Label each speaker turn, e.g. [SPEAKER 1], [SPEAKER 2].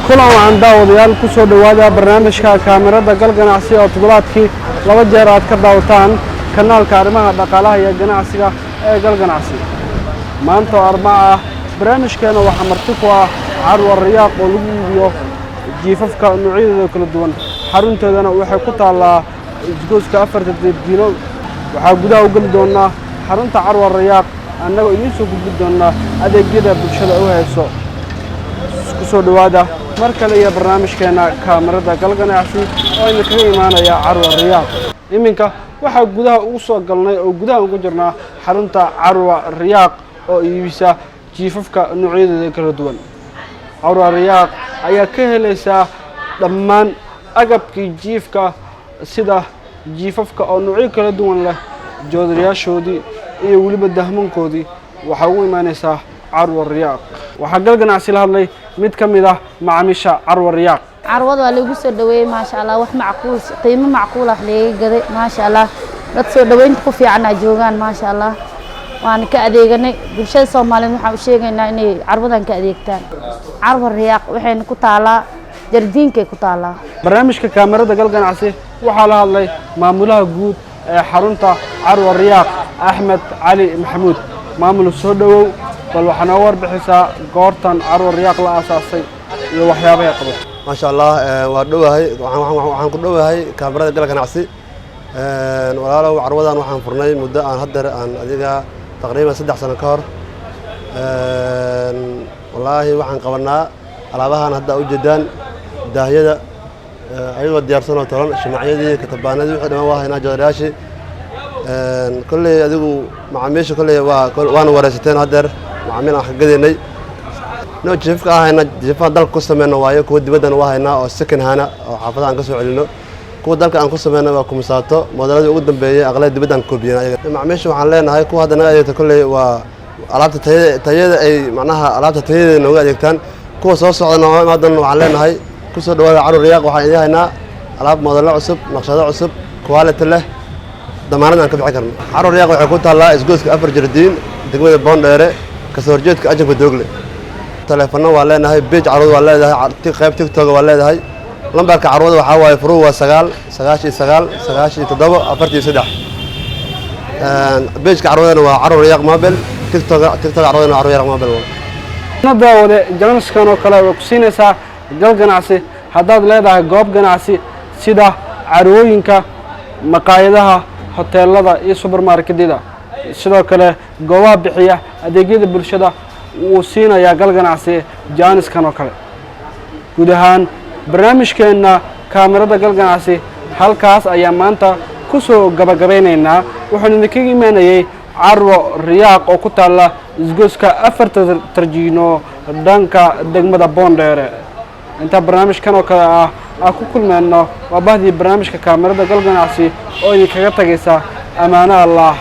[SPEAKER 1] kulan aan daawadayaal ku soo dhawaada barnaamijka kaamirada gal ganacsi oo toddobaadkii laba jeer aad ka daawataan kanaalka arrimaha dhaqaalaha iyo ganacsiga ee gal ganacsi. maanta oo Arbaca ah barnaamijkeena waxaa marti ku ah carwo riyaaq oo lagu iibiyo jiifafka noocyadooda kala duwan. xarunteedana waxay ku taalaa isgoyska 4 diino. waxaa gudaha u gali doonaa xarunta carwo riyaaq annagoo idin soo gudbin doonaa adeegyada bulshada u hayso. ku soo dhawaada mar kale iyo barnaamijkeena kaamirada gal ganacsi oo idin kaga imaanaya carwo riyaaq. iminka waxaa gudaha ugu soo galnay oo gudaha ugu jirnaa xarunta carwo riyaaq oo iibisa jiifafka noocyadooda kala duwan. carwo riyaaq ayaa ka helaysa dhammaan agabkii jiifka sida jiifafka oo noocyo kala duwan leh, joodariyaashoodii iyo waliba dahmankoodii. waxaa ugu imaanaysaa carwo riyaaq. waxaa gal ganacsi la hadlay mid ka mid ah macaamiisha carwo riyaaq.
[SPEAKER 2] carwada waa lagu soo dhaweeyay maasha Allah, wax macquul qiimo macquul ah laga gaday maasha Allah. dad soo dhaweynta ku fiican ay joogaan maasha Allah. waan ka adeeganay bulshada Soomaaliyeed, waxaan u sheegaynaa inay carwadan ka adeegtaan. carwo riyaaq waxayna ku taalaa jardiinkay ku taalaa.
[SPEAKER 1] barnaamijka kaamirada gal ganacsi waxaa la hadlay maamulaha guud ee xarunta carwo riyaaq Axmed Cali Maxamuud. maamul soo dhawow, bal waxaan oo warbixisaa goortan carwo riyaaq la aasaasay iyo waxyaabaha qabo.
[SPEAKER 3] ما شاء الله ودوهاي waxaan ku dhawahay kaamirada gal ganacsi walaalow carwadan waxaan furnay muddo aan hadda aan adiga taqriiban 3 sano ka hor wallahi waxaan qabanaa alaabahan hadda u jeedaan daahiyada ayagoo diyaarsan oo tolan shimaacyadii katabaanadii wixii dhammaan waa haynaa joodariyaashii kulli adigu macaamiisha kulli waan wareysateen hadda macaamiil aan ka gadeynay no jiifka ahayna jiifka dalka ku sameeyno waayo kuwa dibadda waa haynaa oo second hand oo xaafadaha aan ka soo celino. kuwa dalka aan ku sameeyno waa kumsaato modeladii ugu dambeeyay aqlada dibadda aan koobiyeen ayaga. macaamiisha waxaan leenahay kuwa hadda naga adeegta kulli waa alaabta tayada ay macnaha alaabta tayada nooga adeegtaan. kuwa soo socdana waxaan leenahay ku soo dhawaada carwo riyaaq. waxaan idin haynaa alaab modelo cusub, naqshado cusub, quality leh, damaanad aan ka bixin karno. carwo riyaaq waxay ku taalaa isgoyska 4 jardiin degmada Boondheere ka soo horjeedka ajanka Doogle. telefoonno waa leenahay, page carwada waa leedahay, qayb TikTok waa leedahay. lambarka carwada waxaa waaye furu waa 9999743. page carwadana waa carwo riyaaq mobile, TikTok carwadana waa carwo riyaaq mobile.
[SPEAKER 1] daawade janaskan oo kale ku siinaysaa gal ganacsi haddaad leedahay goob ganacsi sida carwooyinka, maqaayadaha, hoteelada iyo supermarketyada. sidoo kale goobaha bixiya adeegyada bulshada uu siinayaa gal ganacsi janiskan oo kale. guud ahaan barnaamijkeena kaamirada gal ganacsi halkaas ayaa maanta ku soo gabagabeynaynaa. waxaan idinkaga imaanayay carwo riyaaq oo ku taala isgoyska 4 tarjiino dhanka degmada Boondheere. inta barnaamijkan oo kale ah ku kulmeyno waa bahdii barnaamijka kaamirada gal ganacsi oo idinkaga tagaysa amaana Allah.